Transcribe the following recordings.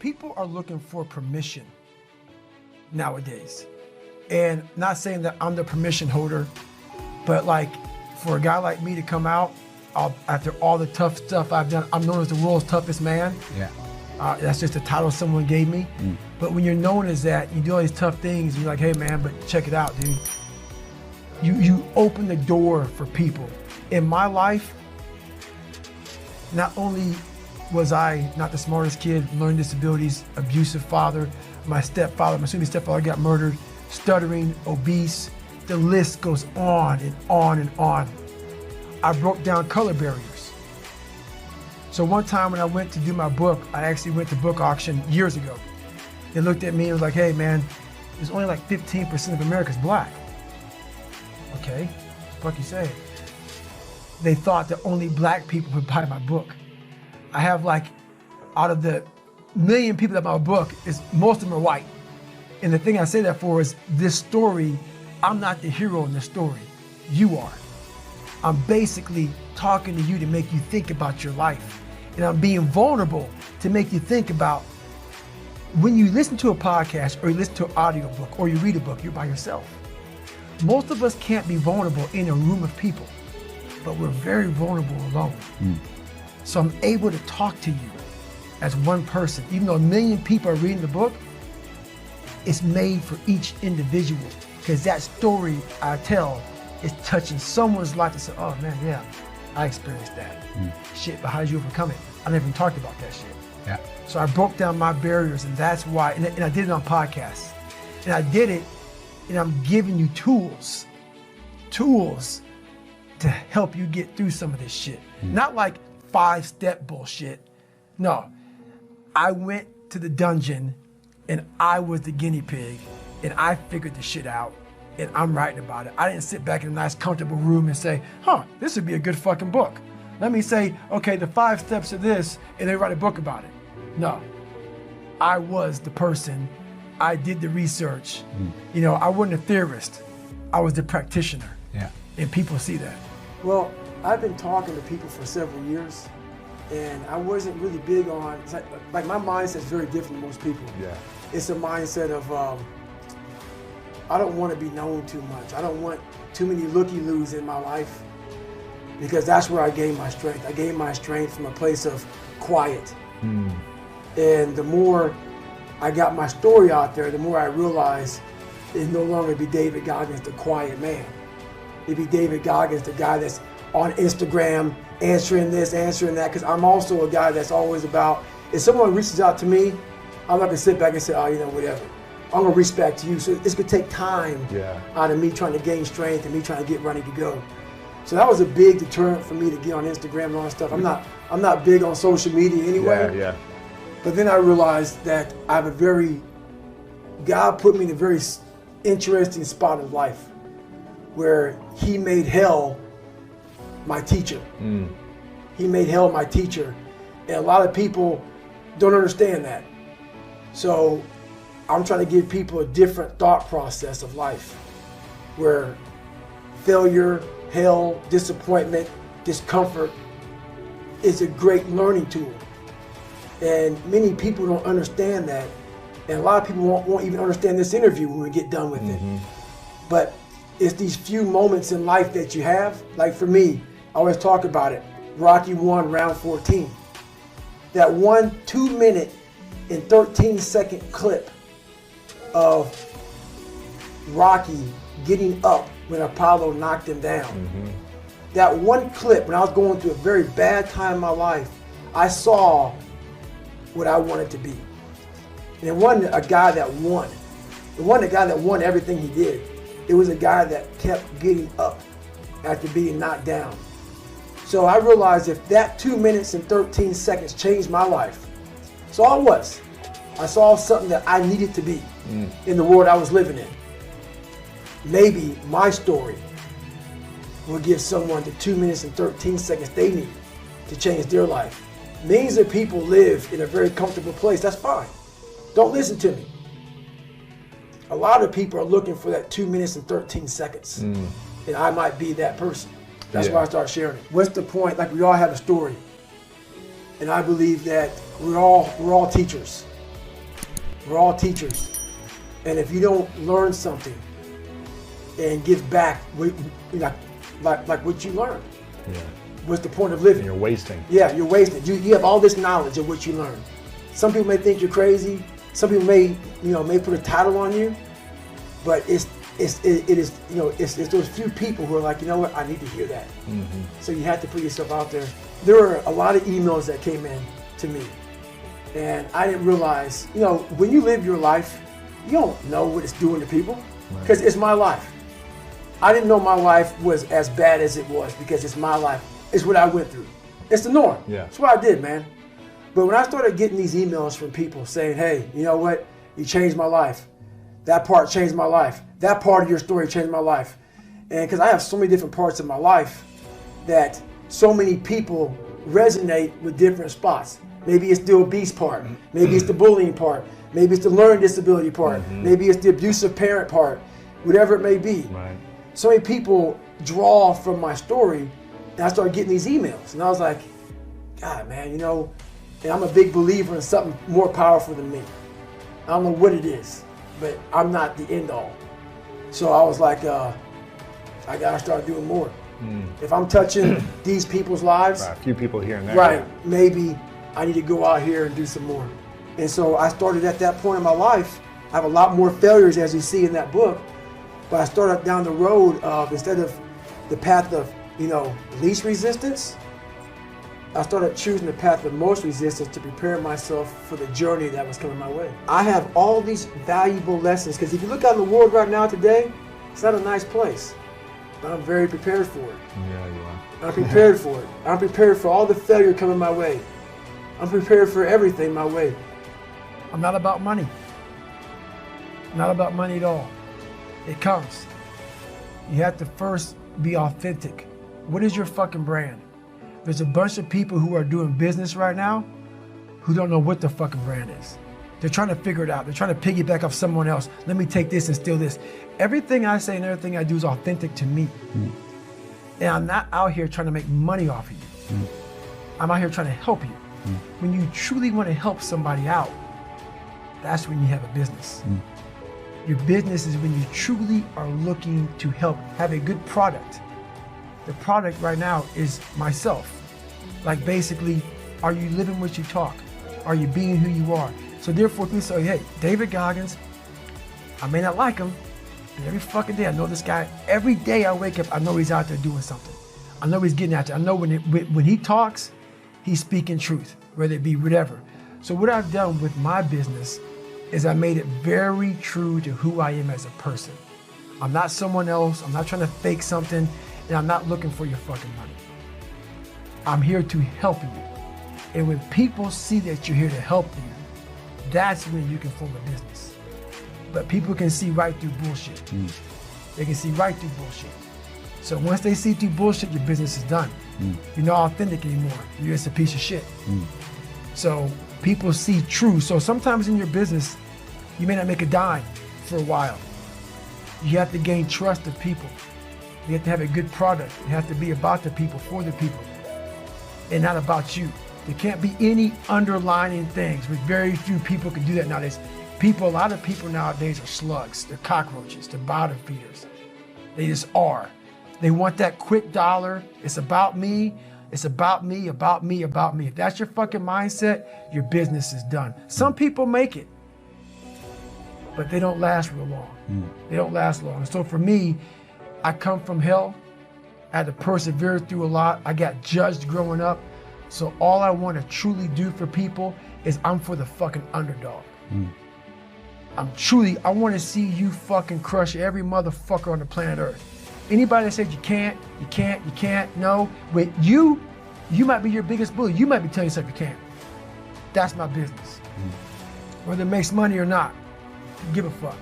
people are looking for permission nowadays. And not saying that I'm the permission holder, but like for a guy like me to come out after all the tough stuff I've done, I'm known as the world's toughest man. Yeah. That's just a title someone gave me. But when you're known as that, you do all these tough things, and you're like, hey man, but check it out, dude. You open the door for people. In my life, not only was I not the smartest kid, learning disabilities, abusive father, my soon-to-be stepfather got murdered, stuttering, obese, the list goes on and on and on. I broke down color barriers. So one time when I went to do my book, I actually went to book auction years ago. They looked at me and was like, hey man, there's only like 15% of America's black. Okay, what the fuck you say? They thought that only black people would buy my book. I have like, out of the million people that buy my book, most of them are white. And the thing I say that for is this story, I'm not the hero in the story, you are. I'm basically talking to you to make you think about your life. And I'm being vulnerable to make you think about when you listen to a podcast or you listen to an audiobook or you read a book, you're by yourself. Most of us can't be vulnerable in a room of people, but we're very vulnerable alone. So I'm able to talk to you as one person. Even though a million people are reading the book, it's made for each individual, because that story I tell is touching someone's life to say, oh man, yeah, I experienced that. Shit, but how did you overcome it? I never even talked about that shit. Yeah. So I broke down my barriers, and that's why, and I did it on podcasts. And I did it, and I'm giving you tools to help you get through some of this shit. Not like 5-step bullshit. No, I went to the dungeon and I was the guinea pig and I figured the shit out and I'm writing about it. I didn't sit back in a nice comfortable room and say, this would be a good fucking book. Let me say, okay, the 5 steps of this, and then write a book about it. No, I was the person. I did the research. You know, I wasn't a theorist. I was the practitioner. Yeah. And people see that. Well, I've been talking to people for several years, and I wasn't really big on, like my mindset's very different than most people. Yeah. It's a mindset of, I don't want to be known too much. I don't want too many looky-loos in my life, because that's where I gained my strength. I gained my strength from a place of quiet. And the more I got my story out there, the more I realized it'd no longer be David Goggins, the quiet man. It'd be David Goggins, the guy that's on Instagram, answering this, answering that, because I'm also a guy that's always about, if someone reaches out to me, I'm not gonna sit back and say, oh, you know, whatever. I'm gonna reach back to you. So it's gonna take time out of me trying to gain strength and me trying to get ready to go. So that was a big deterrent for me to get on Instagram and all that stuff. I'm not big on social media anyway. Yeah. But then I realized that I have God put me in a very interesting spot of life where he made hell my teacher. He made hell my teacher. And a lot of people don't understand that. So I'm trying to give people a different thought process of life where failure, hell, disappointment, discomfort is a great learning tool. And many people don't understand that. And a lot of people won't even understand this interview when we get done with it. But it's these few moments in life that you have. Like for me, I always talk about it. Rocky 1, round 14. That 1 2-minute and 13-second clip of Rocky getting up when Apollo knocked him down. That one clip, when I was going through a very bad time in my life, I saw what I wanted to be. And it wasn't a guy that won. It wasn't a guy that won everything he did. It was a guy that kept getting up after being knocked down. So I realized if that 2 minutes and 13 seconds changed my life, that's all it was. I saw something that I needed to be in the world I was living in. Maybe my story will give someone the 2 minutes and 13 seconds they need to change their life. Millions of people live in a very comfortable place. That's fine. Don't listen to me. A lot of people are looking for that 2 minutes and 13 seconds. And I might be that person. That's why I start sharing it. What's the point? Like, we all have a story. And I believe that we're all teachers. We're all teachers. And if you don't learn something and give back, like what you learned, what's the point of living? And you're wasting. Yeah, you're wasting. You have all this knowledge of what you learned. Some people may think you're crazy. Some people may put a title on you, but it is those few people who are like, you know what, I need to hear that. Mm-hmm. So you have to put yourself out there. There were a lot of emails that came in to me, and I didn't realize, when you live your life, you don't know what it's doing to people, because it's my life. I didn't know my life was as bad as it was because it's my life. It's what I went through. It's the norm. Yeah. It's what I did, man. But when I started getting these emails from people saying, hey, you know what? You changed my life. That part changed my life. That part of your story changed my life. And because I have so many different parts of my life that so many people resonate with different spots. Maybe it's the obese part. Maybe it's the bullying part. Maybe it's the learning disability part. Mm-hmm. Maybe it's the abusive parent part. Whatever it may be. Right. So many people draw from my story, and I started getting these emails. And I was like, God, man, and I'm a big believer in something more powerful than me. I don't know what it is, but I'm not the end all. So I was like, I gotta start doing more. If I'm touching these people's lives, a few people here and there. Right, maybe I need to go out here and do some more. And so I started at that point in my life. I have a lot more failures, as you see in that book, but I started down the road of, instead of the path of, least resistance, I started choosing the path of most resistance to prepare myself for the journey that was coming my way. I have all these valuable lessons, because if you look out in the world right now today, it's not a nice place, but I'm very prepared for it. Yeah, you are. I'm prepared for it. I'm prepared for all the failure coming my way. I'm prepared for everything my way. I'm not about money. Not about money at all. It comes. You have to first be authentic. What is your fucking brand? There's a bunch of people who are doing business right now who don't know what the fucking brand is. They're trying to figure it out. They're trying to piggyback off someone else. Let me take this and steal this. Everything I say and everything I do is authentic to me. And I'm not out here trying to make money off of you. I'm out here trying to help you. When you truly want to help somebody out, that's when you have a business. Your business is when you truly are looking to help have a good product. The product right now is myself. Like, basically, are you living what you talk? Are you being who you are? So therefore, people say, hey, David Goggins, I may not like him, but every fucking day I know this guy. Every day I wake up, I know he's out there doing something. I know he's getting out there. I know when he talks, he's speaking truth, whether it be whatever. So what I've done with my business is I made it very true to who I am as a person. I'm not someone else. I'm not trying to fake something, and I'm not looking for your fucking money. I'm here to help you. And when people see that you're here to help you, that's when you can form a business. But people can see right through bullshit. They can see right through bullshit. So once they see through bullshit, your business is done. You're not authentic anymore. You're just a piece of shit. So people see true. So sometimes in your business, you may not make a dime for a while. You have to gain trust of people. You have to have a good product. You have to be about the people, for the people, and not about you. There can't be any underlining things, which very few people can do that nowadays. A lot of people nowadays are slugs. They're cockroaches. They're bottom feeders. They just are. They want that quick dollar. It's about me. It's about me, about me, about me. If that's your fucking mindset, your business is done. Some people make it, but they don't last real long. They don't last long. So for me, I come from hell. I had to persevere through a lot. I got judged growing up. So all I want to truly do for people is I'm for the fucking underdog. I want to see you fucking crush every motherfucker on the planet Earth. Anybody that said you can't, no. But you might be your biggest bully. You might be telling yourself you can't. That's my business. Whether it makes money or not, give a fuck.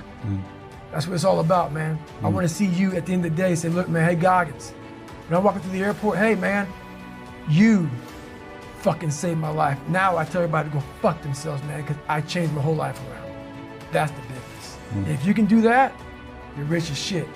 That's what it's all about, man. I want to see you at the end of the day say, look, man, hey, Goggins, when I'm walking through the airport, hey, man, you fucking saved my life. Now I tell everybody to go fuck themselves, man, because I changed my whole life around. That's the business. And if you can do that, you're rich as shit.